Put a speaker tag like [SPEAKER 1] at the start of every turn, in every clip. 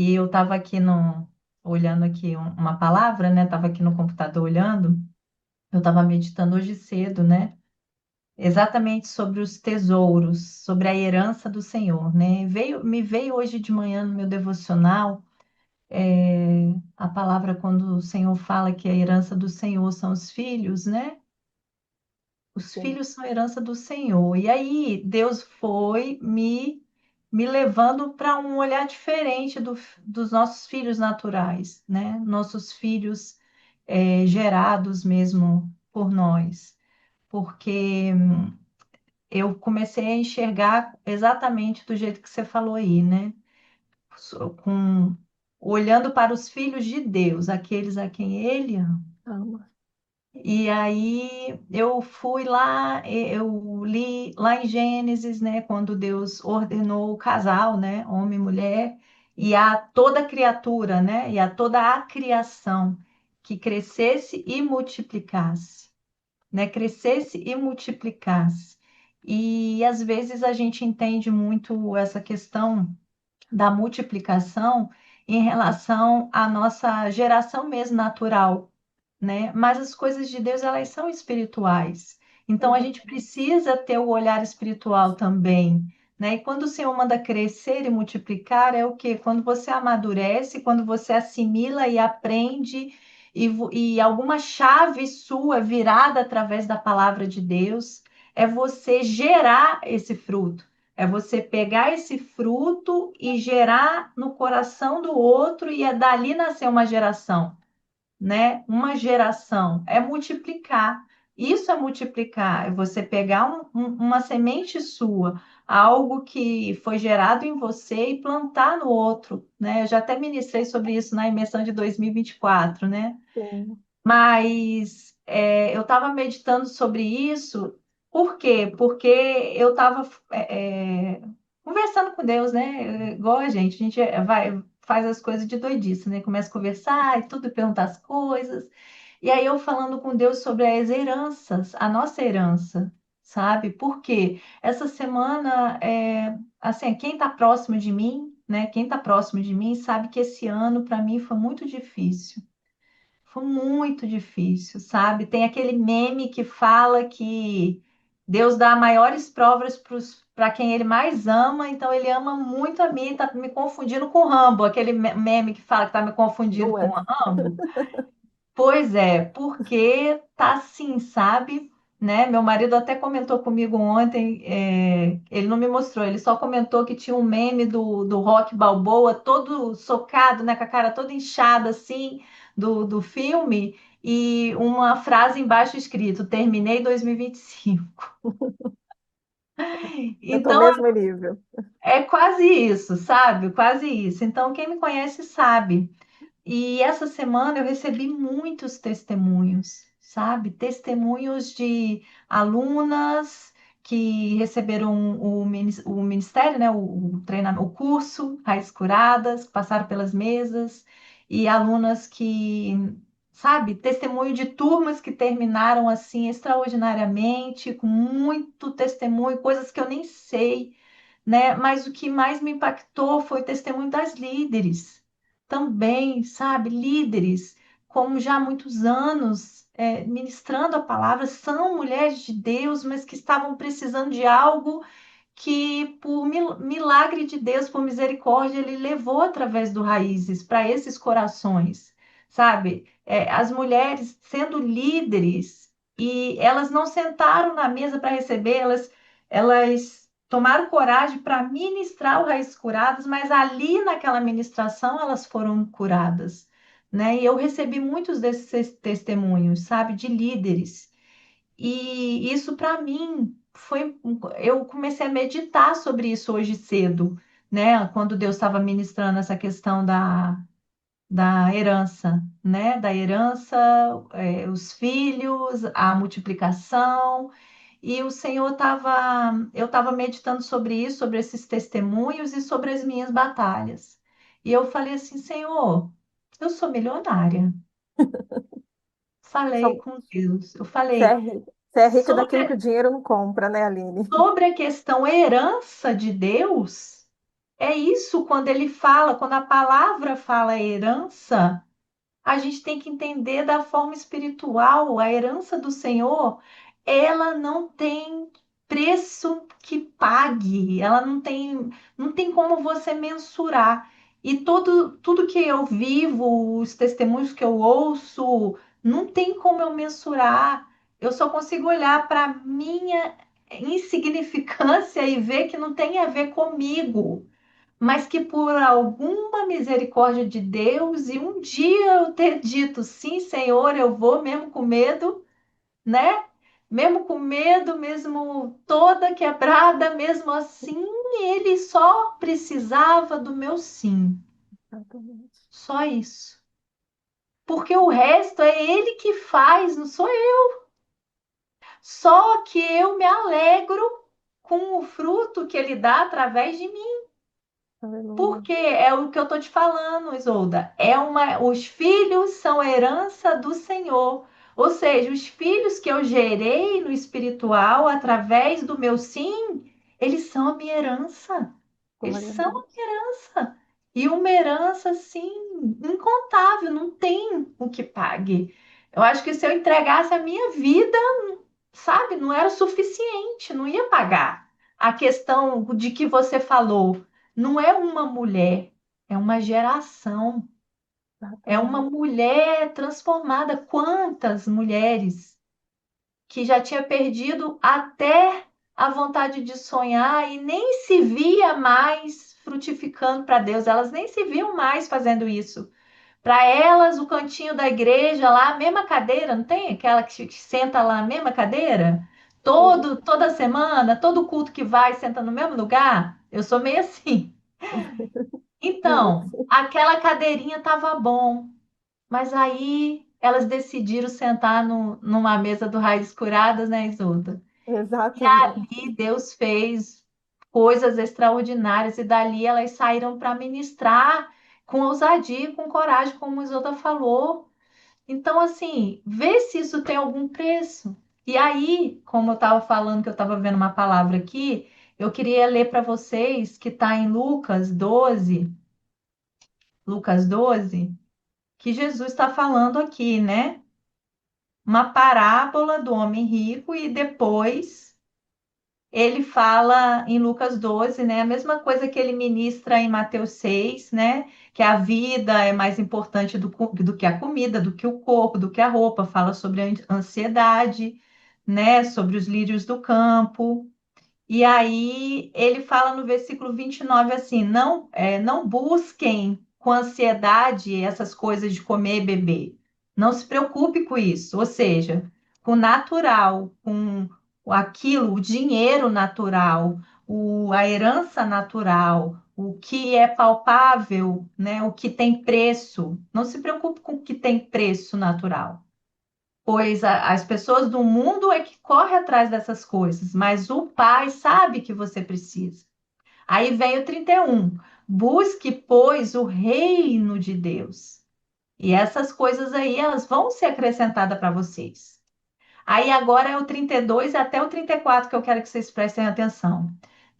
[SPEAKER 1] E eu estava aqui olhando aqui uma palavra, né? Estava aqui no computador olhando. Eu estava meditando hoje cedo, né? Exatamente sobre os tesouros, sobre a herança do Senhor, né? Me veio hoje de manhã no meu devocional, a palavra quando o Senhor fala que a herança do Senhor são os filhos, né? Os
[SPEAKER 2] Sim.
[SPEAKER 1] filhos são herança do Senhor. E aí Deus foi me levando para um olhar diferente dos nossos filhos naturais, né? Nossos filhos gerados mesmo por nós. Porque eu comecei a enxergar exatamente do jeito que você falou aí, né? Com, olhando para os filhos de Deus, aqueles a quem Ele ama.
[SPEAKER 2] Ama.
[SPEAKER 1] E aí eu fui lá, eu li lá em Gênesis, né, quando Deus ordenou o casal, né, homem e mulher, e a toda criatura, né, e a toda a criação que crescesse e multiplicasse, né, crescesse e multiplicasse. E às vezes a gente entende muito essa questão da multiplicação em relação à nossa geração mesmo natural, né? Mas as coisas de Deus, elas são espirituais. Então a gente
[SPEAKER 2] Exatamente.
[SPEAKER 1] precisa ter o olhar espiritual também, né? E quando o Senhor manda crescer e multiplicar, é o quê? Quando você amadurece, quando você assimila e aprende e alguma chave sua virada através da palavra de Deus, é você gerar esse fruto. É você pegar esse fruto e gerar no coração do outro e é dali nascer uma geração, né? Uma geração é multiplicar. Isso é multiplicar, é você pegar uma semente sua, algo que foi gerado em você e plantar no outro, né? Eu já até ministrei sobre isso na imersão de 2024, né?
[SPEAKER 2] Sim.
[SPEAKER 1] Mas eu estava meditando sobre isso, por quê? Porque eu estava conversando com Deus, né? Igual a gente vai, faz as coisas de doidice, né? Começa a conversar e tudo, e perguntar as coisas. E aí eu falando com Deus sobre as heranças, a nossa herança, sabe? Por quê? Essa semana, assim, quem está próximo de mim, né? Quem está próximo de mim sabe que esse ano para mim foi muito difícil. Foi muito difícil, sabe? Tem aquele meme que fala que Deus dá maiores provas para quem ele mais ama, então ele ama muito a mim, tá me confundindo com o Rambo, aquele meme que fala que tá me confundindo
[SPEAKER 2] Não
[SPEAKER 1] com o
[SPEAKER 2] é?
[SPEAKER 1] Rambo. Pois é, porque tá assim, sabe? Né? Meu marido até comentou comigo ontem, ele não me mostrou, ele só comentou que tinha um meme do Rock Balboa todo socado, né? Com a cara toda inchada assim, do filme, e uma frase embaixo escrito: Terminei 2025.
[SPEAKER 2] Eu tô
[SPEAKER 1] Então
[SPEAKER 2] mesmo nível.
[SPEAKER 1] é quase isso, sabe? Quase isso. Então, quem me conhece sabe. E essa semana eu recebi muitos testemunhos, sabe? Testemunhos de alunas que receberam o ministério, né? O treinamento, o curso, Raiz Curadas, que passaram pelas mesas, e alunas que, sabe, testemunho de turmas que terminaram assim extraordinariamente, com muito testemunho, coisas que eu nem sei, né? Mas o que mais me impactou foi o testemunho das líderes também, sabe? Líderes, como já há muitos anos ministrando a palavra, são mulheres de Deus, mas que estavam precisando de algo que, por milagre de Deus, por misericórdia, Ele levou através do Raízes para esses corações, sabe? As mulheres sendo líderes e elas não sentaram na mesa para receber, elas tomaram coragem para ministrar o Raízes Curadas, mas ali naquela ministração elas foram curadas, né? E eu recebi muitos desses testemunhos, sabe, de líderes. E isso para mim foi. Eu comecei a meditar sobre isso hoje cedo, né? Quando Deus estava ministrando essa questão da herança, né? Da herança, os filhos, a multiplicação. E o Senhor eu estava meditando sobre isso, sobre esses testemunhos e sobre as minhas batalhas. E eu falei assim, Senhor, eu sou milionária. Falei
[SPEAKER 2] Só-
[SPEAKER 1] com Deus. Eu
[SPEAKER 2] Você é
[SPEAKER 1] falei
[SPEAKER 2] rica. Você é rica daquilo que o
[SPEAKER 1] sobre
[SPEAKER 2] dinheiro não compra, né, Aline?
[SPEAKER 1] Sobre a questão herança de Deus, É isso quando ele fala, quando a palavra fala herança, a gente tem que entender da forma espiritual, a herança do Senhor, ela não tem preço que pague, ela não tem como você mensurar. E tudo que eu vivo, os testemunhos que eu ouço, não tem como eu mensurar. Eu só consigo olhar para minha insignificância e ver que não tem a ver comigo, mas que por alguma misericórdia de Deus, e um dia eu ter dito, sim, Senhor, eu vou mesmo com medo, né? Mesmo com medo, mesmo toda quebrada, mesmo assim, ele só precisava do meu sim.
[SPEAKER 2] Exatamente.
[SPEAKER 1] Só isso. Porque o resto é ele que faz, não sou eu. Só que eu me alegro com o fruto que ele dá através de mim.
[SPEAKER 2] Aleluia.
[SPEAKER 1] Porque é o que eu estou te falando, Isolda. Os filhos são a herança do Senhor. Ou seja, os filhos que eu gerei no espiritual através do meu sim, eles são a minha herança. Eles
[SPEAKER 2] Glória a
[SPEAKER 1] são a
[SPEAKER 2] Deus.
[SPEAKER 1] minha herança. E uma herança, assim, incontável, não tem o que pague. Eu acho que se eu entregasse a minha vida, sabe, não era o suficiente, não ia pagar. A questão de que você falou, não é uma mulher, é uma geração, é uma
[SPEAKER 2] Exatamente.
[SPEAKER 1] mulher transformada. Quantas mulheres que já tinha perdido até a vontade de sonhar e nem se via mais frutificando para Deus, elas nem se viam mais fazendo isso. Para elas, o cantinho da igreja lá, a mesma cadeira, não tem aquela que senta lá, a mesma cadeira?
[SPEAKER 2] Sim.
[SPEAKER 1] Toda semana, todo culto que vai, senta no mesmo lugar? Eu sou meio assim.
[SPEAKER 2] Também
[SPEAKER 1] Então,
[SPEAKER 2] sim.
[SPEAKER 1] aquela cadeirinha tava bom, mas aí elas decidiram sentar numa mesa do Raízes Curadas, né, Isolda? E
[SPEAKER 2] Exatamente.
[SPEAKER 1] ali Deus fez coisas extraordinárias e dali elas saíram para ministrar com ousadia, com coragem, como a Isolda falou. Então, assim, vê se isso tem algum preço. E aí, como eu estava falando, que eu estava vendo uma palavra aqui, eu queria ler para vocês que está em Lucas 12, que Jesus está falando aqui, né? Uma parábola do homem rico e depois ele fala em Lucas 12, né? A mesma coisa que ele ministra em Mateus 6, né? Que a vida é mais importante do que a comida, do que o corpo, do que a roupa. Fala sobre a ansiedade, né? Sobre os lírios do campo. E aí ele fala no versículo 29 assim: não busquem com ansiedade essas coisas de comer e beber. Não se preocupe com isso. Ou seja, com o natural, com aquilo, o dinheiro natural, a herança natural, o que é palpável, né? O que tem preço. Não se preocupe com o que tem preço natural, pois as pessoas do mundo é que corre atrás dessas coisas, mas o Pai sabe que você precisa. Aí vem o 31. Busque, pois, o reino de Deus. E essas coisas aí, elas vão ser acrescentadas para vocês. Aí agora é o 32 até o 34 que eu quero que vocês prestem atenção.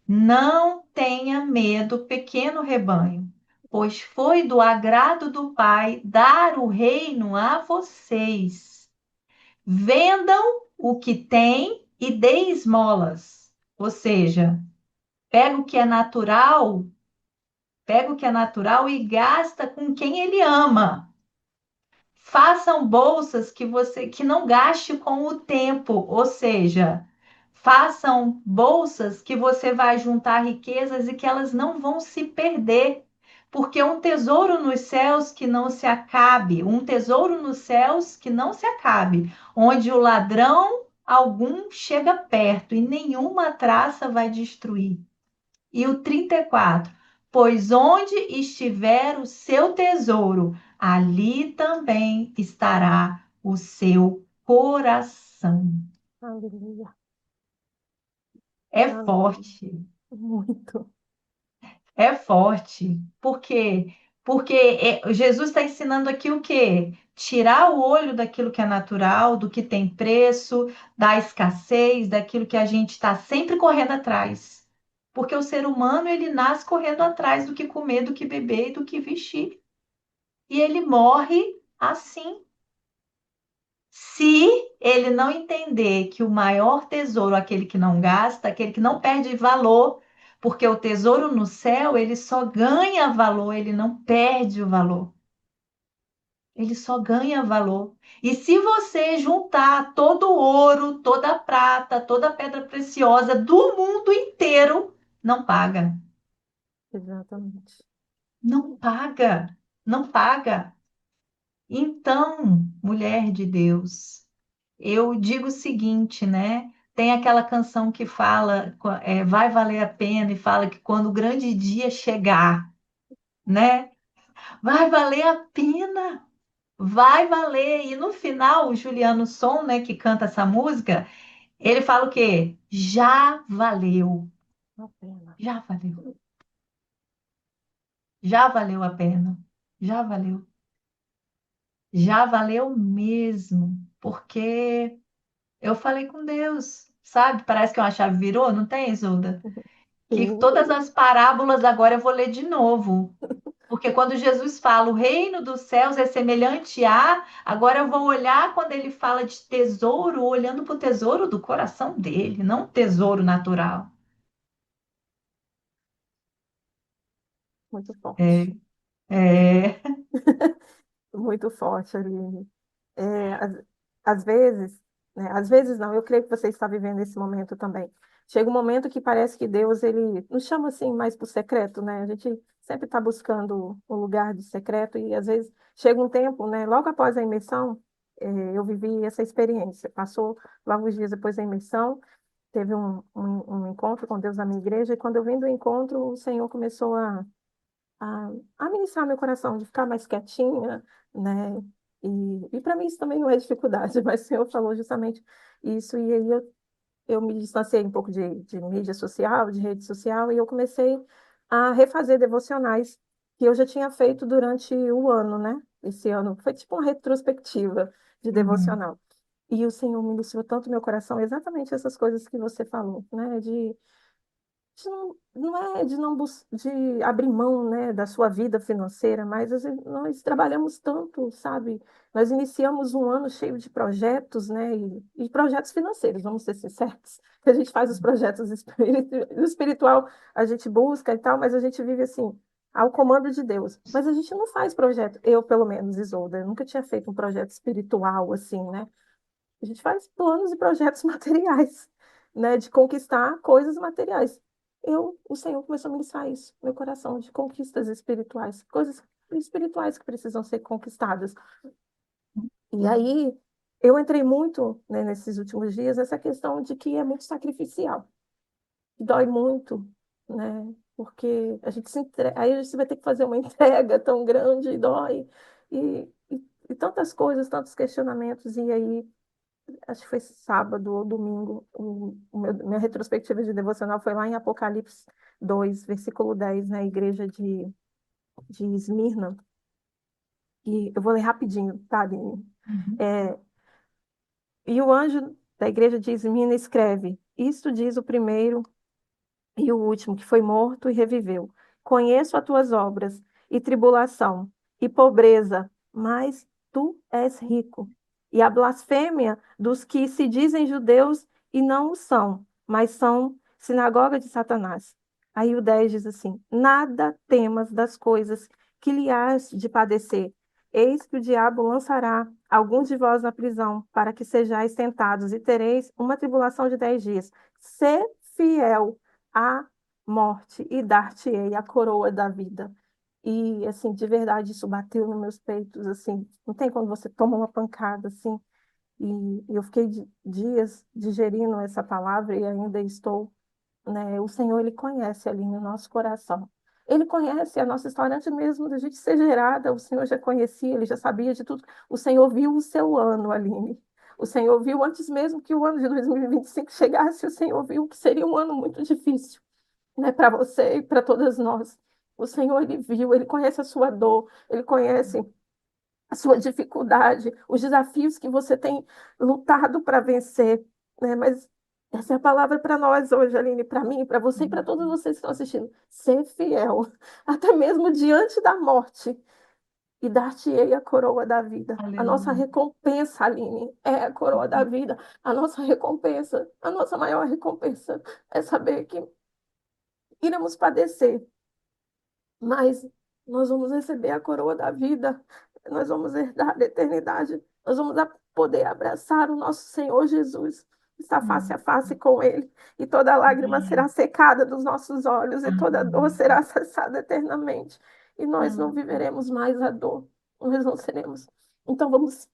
[SPEAKER 1] Não tenha medo, pequeno rebanho, pois foi do agrado do Pai dar o reino a vocês. Vendam o que tem e dê esmolas. Ou seja, pega o que é natural, pega o que é natural e gasta com quem ele ama. Façam bolsas que não gaste com o tempo, ou seja, façam bolsas que você vai juntar riquezas e que elas não vão se perder. Porque um tesouro nos céus que não se acabe, um tesouro nos céus que não se acabe, onde o ladrão algum chega perto e nenhuma traça vai destruir. E o 34, pois onde estiver o seu tesouro, ali também estará o seu coração.
[SPEAKER 2] Aleluia.
[SPEAKER 1] É
[SPEAKER 2] Aleluia.
[SPEAKER 1] forte,
[SPEAKER 2] Muito.
[SPEAKER 1] é forte. Por quê? Porque Jesus está ensinando aqui o quê? Tirar o olho daquilo que é natural, do que tem preço, da escassez, daquilo que a gente está sempre correndo atrás. Porque o ser humano, ele nasce correndo atrás do que comer, do que beber e do que vestir. E ele morre assim. Se ele não entender que o maior tesouro, é aquele que não gasta, aquele que não perde valor, porque o tesouro no céu, ele só ganha valor, ele não perde o valor. Ele só ganha valor. E se você juntar todo o ouro, toda a prata, toda a pedra preciosa do mundo inteiro, não paga.
[SPEAKER 2] Exatamente.
[SPEAKER 1] Não paga. Não paga. Então, mulher de Deus, eu digo o seguinte, né? Tem aquela canção que fala, vai valer a pena, e fala que quando o grande dia chegar, né? Vai valer a pena. Vai valer. E no final, o Juliano Som, né, que canta essa música, ele fala o quê? Já valeu.
[SPEAKER 2] Uma pena.
[SPEAKER 1] Já valeu. Já valeu a pena. Já valeu. Já valeu mesmo. Porque eu falei com Deus, sabe? Parece que uma chave virou, não tem, Isolda? Que
[SPEAKER 2] Sim,
[SPEAKER 1] todas as parábolas agora eu vou ler de novo. Porque quando Jesus fala o reino dos céus é semelhante a, agora eu vou olhar quando ele fala de tesouro, olhando para o tesouro do coração dele, não tesouro natural.
[SPEAKER 2] muito
[SPEAKER 1] É,
[SPEAKER 2] forte.
[SPEAKER 1] é.
[SPEAKER 2] Muito forte, Aline. É, às vezes, né, às vezes não, eu creio que você está vivendo esse momento também. Chega um momento que parece que Deus, ele nos chama assim mais para o secreto, né? A gente sempre está buscando um lugar de secreto e às vezes chega um tempo, né? Logo após a imersão, eu vivi essa experiência. Passou logo uns dias depois da imersão, teve um encontro com Deus na minha igreja e quando eu vim do encontro, o Senhor começou a ministrar meu coração, de ficar mais quietinha, né? E para mim isso também não é dificuldade, mas o Senhor falou justamente isso, e aí eu me distanciei um pouco de mídia social, de rede social, e eu comecei a refazer devocionais que eu já tinha feito durante o ano, né? Esse ano foi tipo uma retrospectiva de
[SPEAKER 1] Uhum,
[SPEAKER 2] devocional. E o Senhor ministrou tanto meu coração, exatamente essas coisas que você falou, né? Não é de não de abrir mão, né, da sua vida financeira, mas às vezes nós trabalhamos tanto, sabe? Nós iniciamos um ano cheio de projetos, né, e projetos financeiros, vamos ser sinceros, que a gente faz os projetos espiritual, a gente busca e tal, mas a gente vive assim, ao comando de Deus. Mas a gente não faz projeto, eu pelo menos, Isolda, eu nunca tinha feito um projeto espiritual assim, né? A gente faz planos e projetos materiais, né, de conquistar coisas materiais. O Senhor começou a ministrar isso no meu coração, de conquistas espirituais, coisas espirituais que precisam ser conquistadas. E aí eu entrei muito, né, nesses últimos dias nessa questão de que é muito sacrificial, dói muito, né? Porque a gente aí a gente vai ter que fazer uma entrega tão grande e dói e tantas coisas, tantos questionamentos e aí acho que foi sábado ou domingo, minha retrospectiva de devocional foi lá em Apocalipse 2 versículo 10 na igreja de Esmirna. E eu vou ler rapidinho, tá, Aline?
[SPEAKER 1] uhum,
[SPEAKER 2] É, e o anjo da igreja de Esmirna escreve: Isto diz o primeiro e o último, que foi morto e reviveu. Conheço as tuas obras, e tribulação, e pobreza, mas tu és rico. E a blasfêmia dos que se dizem judeus e não o são, mas são sinagoga de Satanás. Aí o 10 diz assim: Nada temas das coisas que lhe has de padecer. Eis que o diabo lançará alguns de vós na prisão, para que sejais tentados, e tereis uma tribulação de 10 dias. Sê fiel a morte e dar-te-ei a coroa da vida. E, assim, de verdade, isso bateu nos meus peitos, assim, não tem quando você toma uma pancada, assim, e eu fiquei dias digerindo essa palavra e ainda estou, né, o Senhor, Ele conhece ali no nosso coração. Ele conhece a nossa história antes mesmo da gente ser gerada, o Senhor já conhecia, Ele já sabia de tudo. O Senhor viu o seu ano, Aline. O Senhor viu antes mesmo que o ano de 2025 chegasse, o Senhor viu que seria um ano muito difícil, né, para você e para todas nós. O Senhor, Ele viu, Ele conhece a sua dor, Ele conhece a sua dificuldade, os desafios que você tem lutado para vencer, né? Mas Essa é a palavra para nós hoje, Aline, para mim, para você e para todos vocês que estão assistindo. Ser fiel, até mesmo diante da morte, e dar-te-ei a coroa da vida. A nossa
[SPEAKER 1] Aleluia.
[SPEAKER 2] recompensa, Aline, é a coroa da vida. A nossa recompensa, a nossa maior recompensa é saber que iremos padecer, mas nós vamos receber a coroa da vida, nós vamos herdar a eternidade, nós vamos poder abraçar o nosso Senhor Jesus, estar face a face com Ele, e toda lágrima será
[SPEAKER 1] Amém.
[SPEAKER 2] secada dos nossos olhos, e toda dor
[SPEAKER 1] Amém.
[SPEAKER 2] será cessada eternamente, e nós não
[SPEAKER 1] Amém.
[SPEAKER 2] viveremos mais a dor, nós não seremos. Então vamos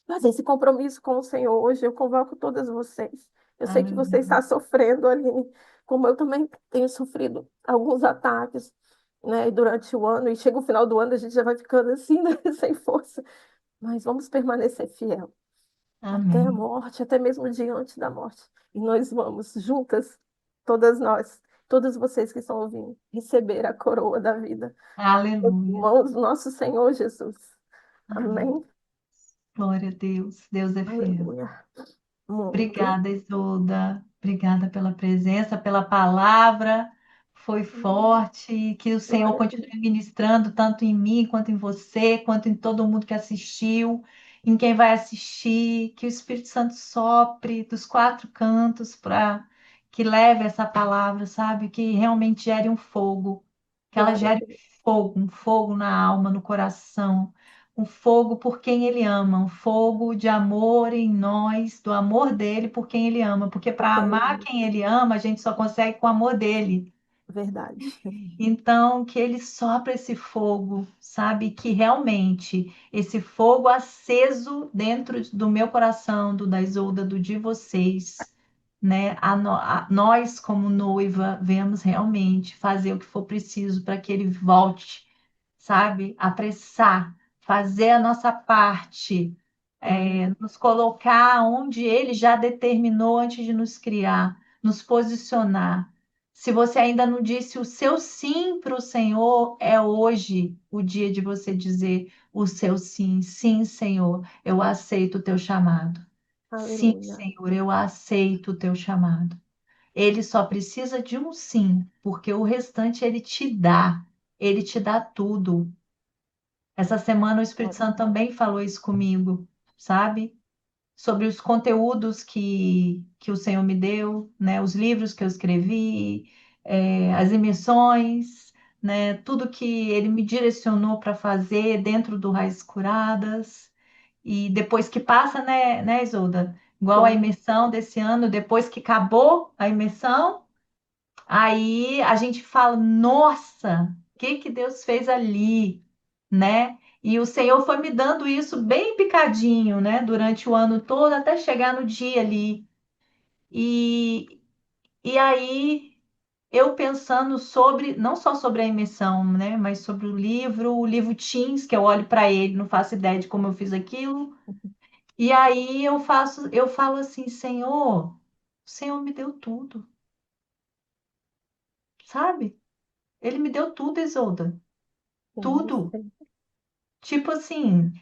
[SPEAKER 2] fazer esse compromisso com o Senhor hoje. Eu convoco todas vocês. Eu sei que você
[SPEAKER 1] Aleluia.
[SPEAKER 2] está sofrendo, Aline, como eu também tenho sofrido alguns ataques, né, durante o ano, e chega o final do ano, a gente já vai ficando assim, né, sem força. Mas vamos permanecer fiel até a
[SPEAKER 1] Amém.
[SPEAKER 2] morte, até mesmo diante da morte. E nós vamos juntas, todas nós, todos vocês que estão ouvindo, receber a coroa da vida. Nas
[SPEAKER 1] Aleluia.
[SPEAKER 2] mãos do nosso Senhor Jesus.
[SPEAKER 1] Amém.
[SPEAKER 2] Amém.
[SPEAKER 1] Glória a Deus. Deus é fiel.
[SPEAKER 2] Aleluia. Muito.
[SPEAKER 1] Obrigada, Isolda. Obrigada pela presença, pela palavra. Foi forte. Que o Senhor
[SPEAKER 2] Glória a Deus.
[SPEAKER 1] continue ministrando tanto em mim, quanto em você, quanto em todo mundo que assistiu, em quem vai assistir. Que o Espírito Santo sopre dos quatro cantos para que leve essa palavra, sabe? Que realmente gere um fogo. Que ela
[SPEAKER 2] Glória a
[SPEAKER 1] gere
[SPEAKER 2] Deus.
[SPEAKER 1] um fogo na alma, no coração, um fogo por quem ele ama, um fogo de amor em nós, do amor dele por quem ele ama, porque para
[SPEAKER 2] Porque ele
[SPEAKER 1] amar
[SPEAKER 2] ama.
[SPEAKER 1] quem ele ama, a gente só consegue com o amor dele.
[SPEAKER 2] Verdade.
[SPEAKER 1] Então, que ele sopra esse fogo, sabe? Que realmente esse fogo aceso dentro do meu coração, do da Isolda, do de vocês, né? Nós, como noiva, vemos realmente fazer o que for preciso para que ele volte, sabe? Apressar, fazer a nossa parte,
[SPEAKER 2] Glória.
[SPEAKER 1] nos colocar onde Ele já determinou antes de nos criar, nos posicionar. Se você ainda não disse o seu sim para o Senhor, é hoje o dia de você dizer o seu sim. Sim, Senhor, eu aceito o teu chamado. Sim,
[SPEAKER 2] Aleluia.
[SPEAKER 1] Senhor, eu aceito o teu chamado. Ele só precisa de um sim, porque o restante ele te dá. Ele te dá tudo. Essa semana o Espírito
[SPEAKER 2] Glória.
[SPEAKER 1] Santo também falou isso comigo, sabe? Sobre os conteúdos que o Senhor me deu, né? Os livros que eu escrevi, as emissões, né? Tudo que Ele me direcionou para fazer dentro do Raízes Curadas. E depois que passa, né, Isolda? Igual a
[SPEAKER 2] Sim.
[SPEAKER 1] imersão desse ano, depois que acabou a imersão, aí a gente fala, nossa, o que que Deus fez ali, né? E o Senhor foi me dando isso bem picadinho, né? Durante o ano todo, até chegar no dia ali. E, e aí eu pensando sobre, não só sobre a emissão, né? Mas sobre o livro Teens, que eu olho para ele, não faço ideia de como eu fiz aquilo. E aí eu falo assim, Senhor, o Senhor me deu tudo, sabe? Ele me deu tudo, Isolda.
[SPEAKER 2] Sim, eu
[SPEAKER 1] Tudo.
[SPEAKER 2] sei.
[SPEAKER 1] Tipo assim,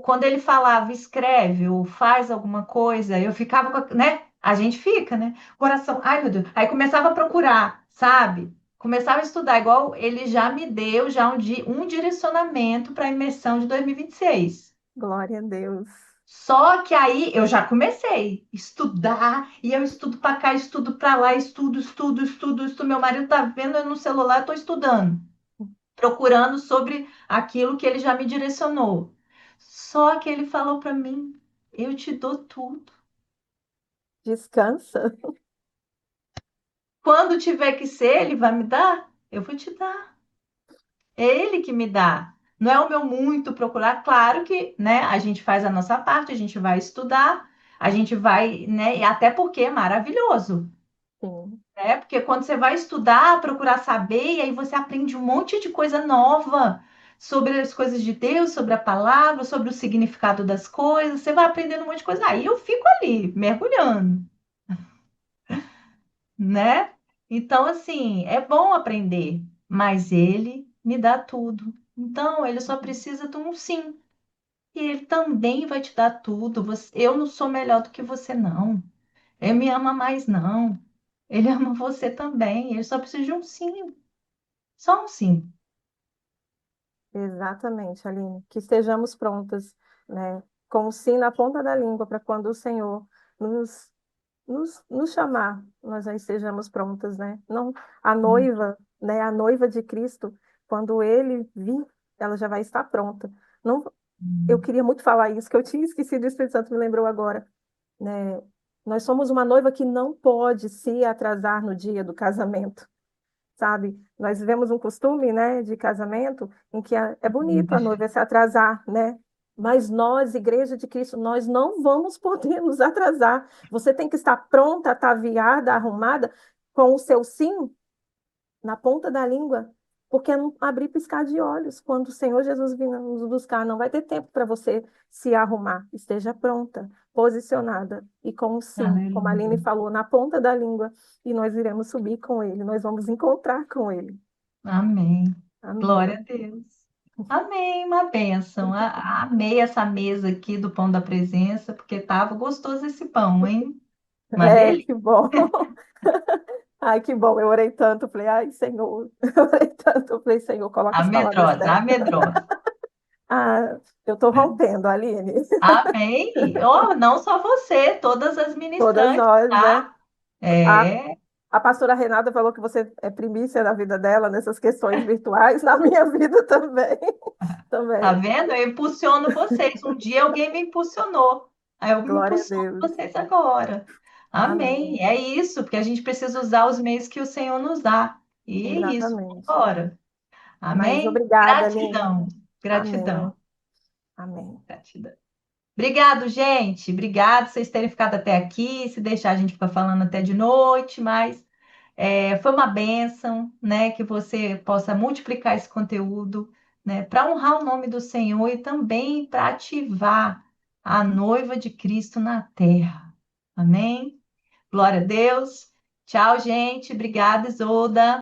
[SPEAKER 1] quando ele falava escreve ou faz alguma coisa, eu ficava né? A gente fica, né? Coração, ai meu Deus. Aí começava a procurar, sabe? Começava a estudar, igual ele já me deu já um direcionamento para a imersão de 2026.
[SPEAKER 2] Glória a Deus.
[SPEAKER 1] Só que aí eu já comecei a estudar, e eu estudo para cá, estudo para lá, estudo. Meu marido tá vendo eu no celular, eu tô estudando, procurando sobre aquilo que ele já me direcionou. Só que ele falou para mim: eu te dou tudo.
[SPEAKER 2] Descansa.
[SPEAKER 1] Quando tiver que ser, ele vai me dar, eu vou te dar. É ele que me dá. Não é o meu muito procurar. Claro que, né, a gente faz a nossa parte, a gente vai estudar, a gente vai, né, e até porque é maravilhoso.
[SPEAKER 2] Sim.
[SPEAKER 1] Né? Porque quando você vai estudar, procurar saber, e aí você aprende um monte de coisa nova sobre as coisas de Deus, sobre a palavra, sobre o significado das coisas. Você vai aprendendo um monte de coisa. Aí eu fico ali, mergulhando, né? Então, assim, é bom aprender, mas ele me dá tudo. Então, ele só precisa de um sim. E ele também vai te dar tudo. Eu não sou melhor do que você, não. Ele me ama mais, não. Ele ama você também. Ele só precisa de um sim. Só um sim.
[SPEAKER 2] Exatamente, Aline. Que estejamos prontas, né? Com o sim na ponta da língua, para quando o Senhor nos, nos chamar, nós já estejamos prontas, né? Não, a noiva, né? A noiva de Cristo, quando ele vir, ela já vai estar pronta. Não, eu queria muito falar isso, que eu tinha esquecido, o Espírito Santo me lembrou agora, né? Nós somos uma noiva que não pode se atrasar no dia do casamento, sabe? Nós vivemos um costume, né, de casamento em que é bonito a noiva se atrasar, né? Mas nós, Igreja de Cristo, nós não vamos poder nos atrasar. Você tem que estar pronta, ataviada, arrumada, com o seu sim na ponta da língua, porque é não abrir e piscar de olhos. Quando o Senhor Jesus vir nos buscar, não vai ter tempo para você se arrumar. Esteja pronta, posicionada e com o sim, como a Aline
[SPEAKER 1] Aleluia.
[SPEAKER 2] falou, na ponta da língua, e nós iremos subir com ele, nós vamos encontrar com ele.
[SPEAKER 1] Amém. Glória
[SPEAKER 2] Amém.
[SPEAKER 1] a Deus. Amém, uma bênção. Amei essa mesa aqui do Pão da Presença, porque tava gostoso esse pão, hein? Uma
[SPEAKER 2] É,
[SPEAKER 1] delícia.
[SPEAKER 2] que bom. Ai, que bom. Eu orei tanto, falei, ai, Senhor. Eu orei tanto, eu falei, Senhor, coloca
[SPEAKER 1] A
[SPEAKER 2] as palavras
[SPEAKER 1] medrosa, a
[SPEAKER 2] certas.
[SPEAKER 1] medrosa.
[SPEAKER 2] Ah, eu estou rompendo, Aline.
[SPEAKER 1] Amém. Oh, não só você, todas as
[SPEAKER 2] Todas
[SPEAKER 1] ministrantes,
[SPEAKER 2] nós, né?
[SPEAKER 1] tá?
[SPEAKER 2] A,
[SPEAKER 1] É,
[SPEAKER 2] a pastora Renata falou que você é primícia na vida dela, nessas questões virtuais, na minha vida também.
[SPEAKER 1] tá
[SPEAKER 2] Também.
[SPEAKER 1] vendo? Eu impulsiono vocês. Um dia alguém me impulsionou. Aí eu me
[SPEAKER 2] Glória a
[SPEAKER 1] impulsiono
[SPEAKER 2] Deus.
[SPEAKER 1] vocês agora. Amém.
[SPEAKER 2] Amém.
[SPEAKER 1] É isso, porque a gente precisa usar os meios que o Senhor nos dá. E é isso,
[SPEAKER 2] Exatamente.
[SPEAKER 1] agora.
[SPEAKER 2] Mas
[SPEAKER 1] Amém?
[SPEAKER 2] obrigada, Aline.
[SPEAKER 1] Gratidão,
[SPEAKER 2] Amém.
[SPEAKER 1] gratidão,
[SPEAKER 2] Amém.
[SPEAKER 1] gratidão. Obrigado, gente. Obrigado por vocês terem ficado até aqui. Se deixar, a gente fica falando até de noite, mas foi uma bênção, né? Que você possa multiplicar esse conteúdo, né? Para honrar o nome do Senhor e também para ativar a noiva de Cristo na terra. Amém? Glória a Deus. Tchau, gente. Obrigada, Isolda.